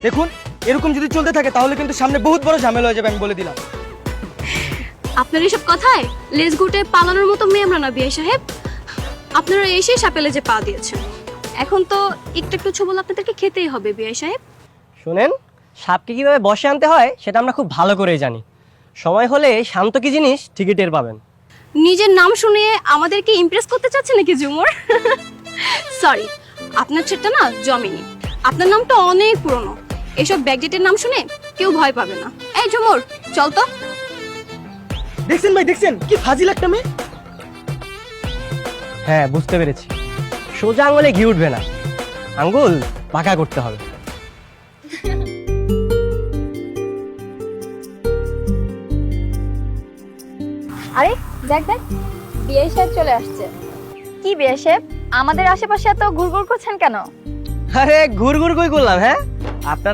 দেখুন এরকম যদি চলতে থাকে তাহলে কিন্তু সামনে বহুত বড় ঝামেলা হয়ে যাবে, আমি বলে দিলাম। আপনার এসব কথায় লেজ গুটে পালানোর মতো মেয়ে আমরা না বিআই সাহেব। আপনারা এসে সাপেলে যে পা দিয়েছেন, এখন তো একটু একটু ছবল আপনাদেরকে খেতেই হবে বিআই সাহেব। শোনেন, সাপকে কিভাবে বশে আনতে হয় সেটা আমরা খুব ভালো করেই জানি। সময় হলে শান্ত কি জিনিস ঠিকই টের পাবেন। নিজের নাম শুনিয়ে আমাদেরকে ইমপ্রেস করতে চাচ্ছে নাকি ঝুমুর? সরি, আপনার ছেলেটা না জমেনি। আপনার নামটা অনেক পুরনো, এসব ব্যাকডেটের নাম শুনে কেউ ভয় পাবে না। এই ঝুমুর, চল তো। দেখছেন ভাই, দেখছেন কি ফাজিল একটা মেয়ে। হ্যাঁ, বুঝতে পেরেছি। সোজা আঙুলে ঘি উঠবে না, আঙ্গুল পাকা করতে হবে। আরে দেখ দেখ, বিআই সাহেব চলে আসছে। কি বিআই সাহেব, আমাদের আশেপাশে এত ঘুরঘুর করছেন কেন? আরে ঘুরঘুর কই করলাম, হ্যাঁ আপনার